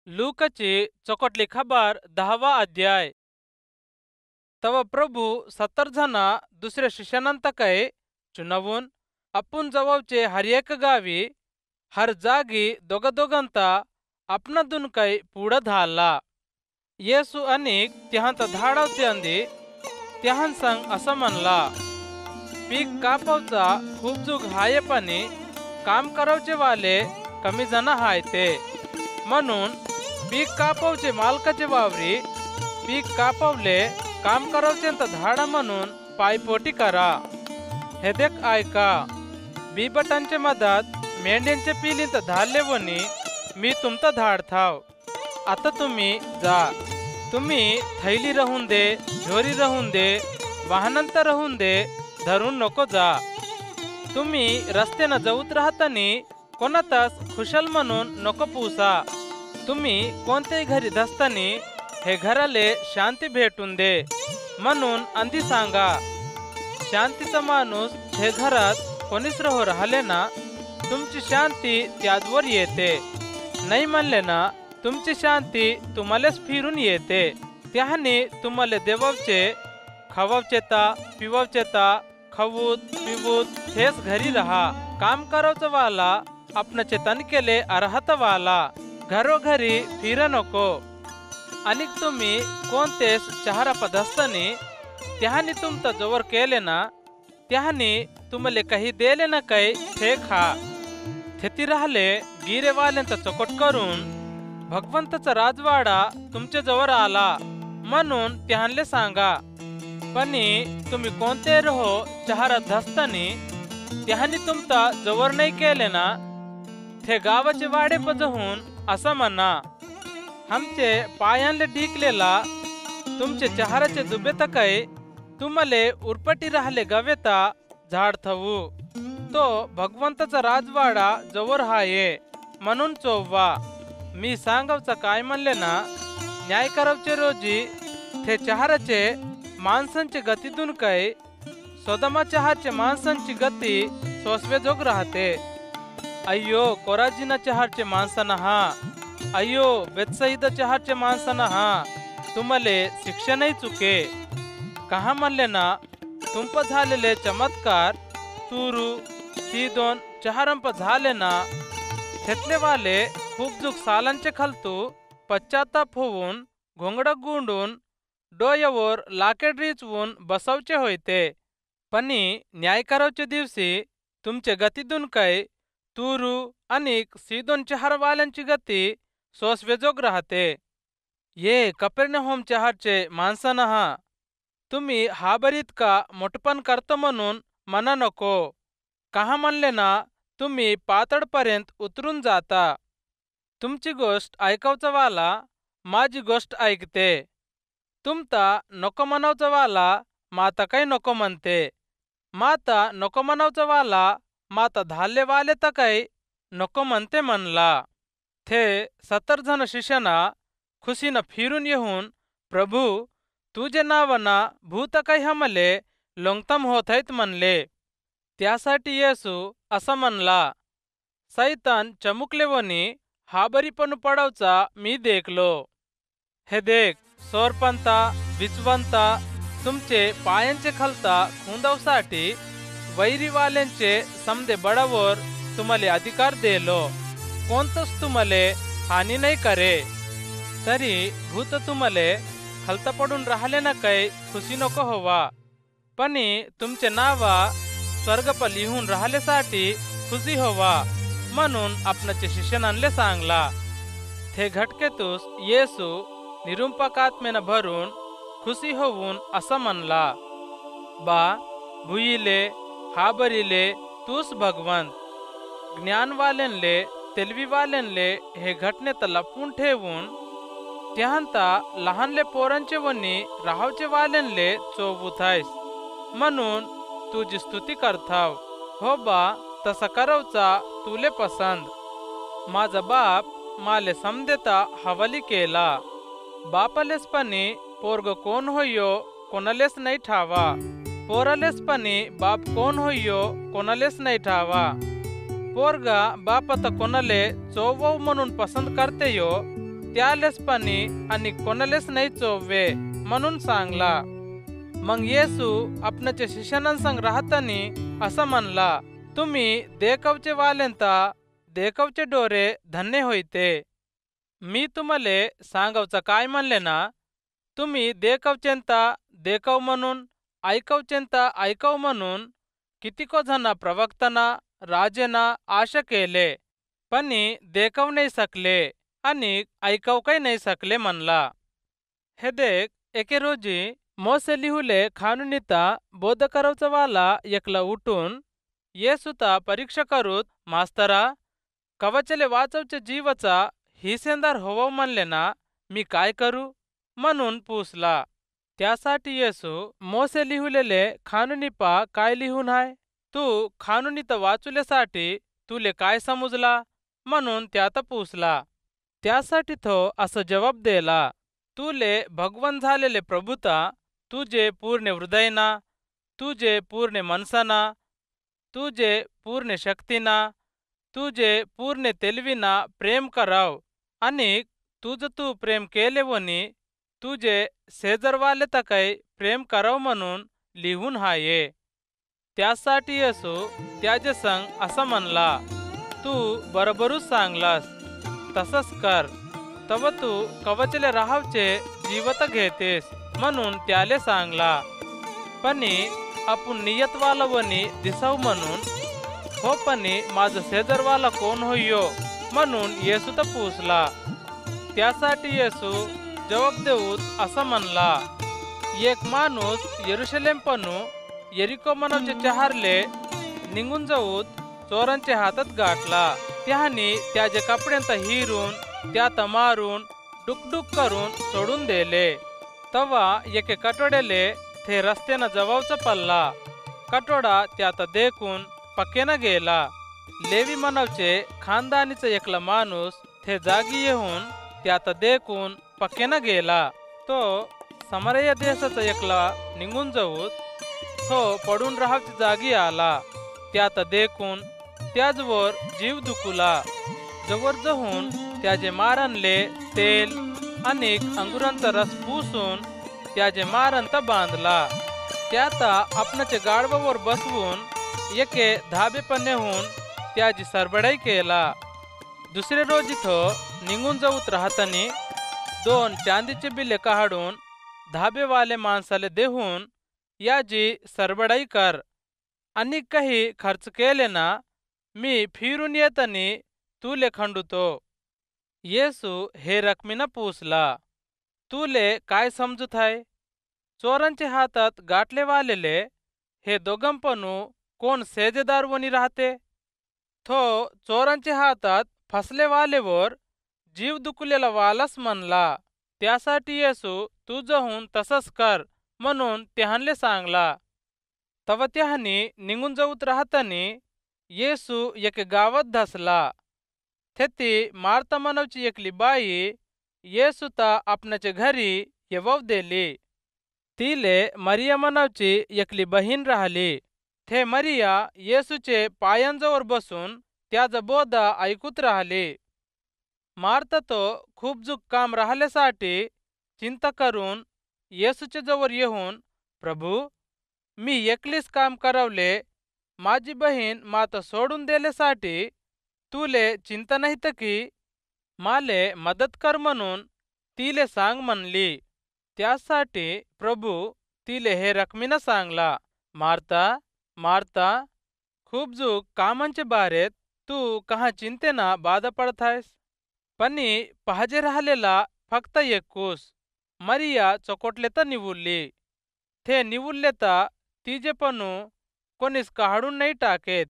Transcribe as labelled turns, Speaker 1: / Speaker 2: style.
Speaker 1: लूकाची चोकटली खबर 10वा अध्याय. तव प्रभू 70 जना दुसऱ्या शिष्यानंतर काय चुनवून आपण जवळचे हर एक गावी हर जागी दोघंता आपणादून काही पुढं धाडला. येसू अनेक त्याहांत धाडावचे अंदी त्याहां संग असं म्हणला, पीक कापवचा खूप जुग हायेपणी काम करावचे वाले कमी जण हाय ते. म्हणून पीक कापवचे मालकाचे वावरी पीक कापवले काम करावचे धाडा म्हणून पायपोटी करा. हे देख ऐका, बिबटांचे मदत मेंढ्यांचे पिलींत धाडले वनी मी तुमचा धाड थाव. आता तुम्ही जा. तुम्ही थैली राहून दे, झोरी राहून दे, वाहनांत राहून दे, धरून नको जा. तुम्ही रस्त्यानं जाऊत राहतानी कोणातच खुशाल म्हणून नको पुसा. तुम्ही कोणत्याही घरी धसतानी हे घराले शांती भेटून दे म्हणून अंधी सांगा. शांतीचा माणूस हे घरात कोणीच राहिले ना तुमची शांती त्याजवर येते. नाही म्हणले ना तुमची शांती तुम्हालाच फिरून येते. त्याने तुम्हाला देवावचे खावावचेता पिवावचेता खाऊत पिवूत हेच घरी रहा. काम करावचं वाला आपणाचे तन केले अर्हत वाला घरोघरी फिर नको. आणि तुम्ही कोणतेच चहारा पदार्थाने त्याने तुमचा जवळ केले ना त्याने तुम्हाला काही दिले ना काही ते खा. थेती राहिले गिरेवाल्यांचा चोकट करून भगवंताचा राजवाडा तुमच्या जवळ आला म्हणून त्याहनले सांगा. पण तुम्ही कोणते रहो चहारा धसतानी त्याने तुमचा जवळ नाही केले ना ते गावाचे वाडे पजहून असं म्हणा, आमचे पायांले ढिकलेला तुमचे चहाराचे दुबेत काय तुम्हाले उरपटी राहिले गवेता झाड थवू. तो भगवंताचा राजवाडा जवळ हाये म्हणून चोव्वा. मी सांगावचा काय म्हणले ना, न्याय करावचे रोजी ते चहाराचे माणसांची गतीतून काय सोदमा चहाचे माणसांची गती सोसवेजोग राहते. अय्यो कोराजीना चहारचे माणसांना हा, अय्यो बेत्सईदा चहारचे माणसांना हा, तुम्हाले शिक्षा नाही चुके. कहा म्हणले ना तुंप झालेले चमत्कार तुरू सीदोन चहारंप झाले ना घेतले वाले खूप जुग सालांचे खालतू पश्चाताप होऊन घोंगड गुंडून डोयावर लाकेड रिचवून बसवचे होते. पण न्याय करावच्या दिवशी तुमचे गतीतून काय तुरू आणि सीदोन चहारवाल्यांची गती सोसवेजोग राहते. ये कपेर्नहूम चहारचे माणसांना हा, तुम्ही हा बरीत का मोठपण करतो म्हणून म्हणा नको. कहा म्हणले ना तुम्ही पातळपर्यंत उतरून जाता. तुमची गोष्ट ऐकावचा वाला माझी गोष्ट ऐकते. तुमता नको म्हणावचा वाला माता काही नको म्हणते. माता नको म्हणावचा वाला माता धाल्ले वाले तर काही नको म्हणते म्हणला. थे 70 जण शिष्याना खुशीनं फिरून येऊन प्रभू तुझे नावना भूत काही हमले लोंगतम होत आहेत म्हणले. त्यासाठी येसू असं म्हणला, सैतान चमुकलेवनी हा बरी पण पडवचा मी देखलो. हे देख सोरपंता बिचवंता तुमचे पायांचे खालता खुंदवसाठी वैरीवाल्यांचे समदे बडावर तुम्हाला अधिकार देलो. कोणतंच तुम्हाला हानी नाही करे. तरी भूत तुम्हाला खालता पडून राहिले ना काही खुशी नको हवा. पण तुमचे नावा स्वर्गप लिहून राहिल्यासाठी खुशी हवा म्हणून आपणाचे शिष्यानले सांगला. ते घटकेतूस येसू निरुंपकात्मेनं भरून खुशी होऊन असं म्हणला, बा भुईले हाबरीले तूस भगवंत. ज्ञानवाल्यांले तेलवीवाल्यांले हे घटनेत लपून ठेवून त्याहंता लहानले पोरांचे वनी राहावचे वाल्यांले चोबुथायस म्हणून तुझी स्तुती करताव. हो बा तसा करवचा तुले पसंद. माझा बाप माले समदेता हवाली केला. बापालेस पानी पोरग कोण होयो कोणालेच नाही ठावा. पोरालेस पानी बाप कोण होयो कोणालेच नाही ठावा. पोरगा बाप आता कोणाले चोवव म्हणून पसंत करते यो त्यालेच पाणी आणि कोणालेच नाही चोवे म्हणून सांगला. मग येसू आपणाच्या शिष्यानांसंग राहतानी असं म्हणला, तुम्ही देखावचे वालेंता देखावचे डोरे धन्य होईते. मी तुम्हाले सांगावचा काय म्हणले ना, तुम्ही देखावचेंता देखाव म्हणून ऐकावचेंता ऐकाव म्हणून कितीको जण प्रवक्तांना राजेना आशा केले, पण देखाव नाही सकले आणि ऐकाव काही नाही सकले म्हणला. हे देख, एके रोजी मोसे लिहुले खानुनीता बोध करवचा वाला एकला उठून येसुता परीक्षा करूत, मास्तरा, कवचले वाचवचे जीवाचा हिसेंदार होवो म्हणले ना, मी काय करू म्हणून पूसला. त्यासाठी येसू मोसे लिहुलेले खानुनीपा काय लिहून हाय, तू खानुनीत वाचुलेसाठी तुले काय समजला म्हणून त्यात पूसला. त्यासाठी तो असं जवाब देला, तुले भगवान झालेले प्रभुता तुझे पूर्ण हृदयना, तुझे पूर्ण मनसाना, तुझे पूर्ण शक्तीना, तुझे पूर्ण तेलवीना प्रेम कराव आणि तुझ तू प्रेम केलेवनी तुझे शेजरवाले तकाय प्रेम कराव म्हणून लिहून हाये. त्यासाठी येसू त्याचे संग असं म्हणला, तू बरोबरच सांगलास, तसंच कर. तव तू कवचले राहावचे जीवत घेतेस म्हणून त्याले सांगला. पण आपण नियतवालवनी दिसाव म्हणून, हो पण माझं शेजरवाला कोण होयो म्हणून येसू तर पूसला. त्यासाठी येसू जवाब देऊत असं म्हणला, एक माणूस यरुशलेमपणू यरिको मनवचे चहारले निघून जाऊत चोरांच्या हातात गाठला. त्याने त्याचे कपड्यांत हिरून त्यात मारून डुकडुक करून सोडून दिले. तवा एके कटोड्याले ते रस्त्यानं जवळचा पल्ला. कटोडा त्यात देखून पक्केनं गेला. लेवी मनवचे खानदानीचा एकला माणूस ते जागी येऊन त्यात देखून पक्केनं गेला. तो समरया देशाचा एकला निघून जाऊत तो पडून राहावची जागी आला. त्यात देखून त्याजवर जीव दुखुला. जवळ जाऊन त्याचे मारणले तेल आणि अंगुरांचा रस पुसून त्याचे मारणता बांधला. त्यात आपणाचे गाढवावर बसवून एके धाबेपणे होऊन त्याची सरबडाई केला. दुसरे रोजी तो निघून जाऊत राहतानी 2 चांदीचे बिले काढून धाबेवाले माणसाले देऊन याची सरबडाई कर आणि काही खर्च केले ना, मी फिरून येतानी तुले खंडुतो. येसू हे रकमीनं पूसला, तुले काय समजत आहे? चोरांच्या हातात गाठले वालेले हे दोघंपणू कोण सेजेदार वनी राहते? तो चोरांच्या हातात फसले वालेवर जीव दुखलेला वालास म्हणला. त्यासाठी येसू तू जाऊन तसंच कर म्हणून त्याहनले सांगला. तव त्याहनी निघून जाऊत राहतानी येसू एके गावात धसला. तेथी मार्ता मनवची एकली बाई येसूता आपणाच्या घरी येवव दिली. तिले मरिया मनवची एकली बहीण राहिली. ते मरिया येसूचे पायांजवळ बसून त्याचा बोध ऐकूत राहिली. मार्ता तो खूप जुक काम राहिल्यासाठी चिंता करून येसूच्या जवळ येऊन, प्रभू, मी एकलीच काम करवले, माझी बहीण माता सोडून दिल्यासाठी तुले चिंता नाही तर की माले मदत कर म्हणून तिले सांग म्हणली. त्यासाठी प्रभू तिले हे रकमीनं सांगला, मार्ता मार्ता, खूप जुक कामांच्या बारेत तू कहा चिंतेना बाधा पडत आहेस, पण पाहजे राहिलेला फक्त एक कूस. मरिया चकोटले तर निवुरली. ते निवुरले तर तिजेपणू कोणीच काढून नाही टाकेत.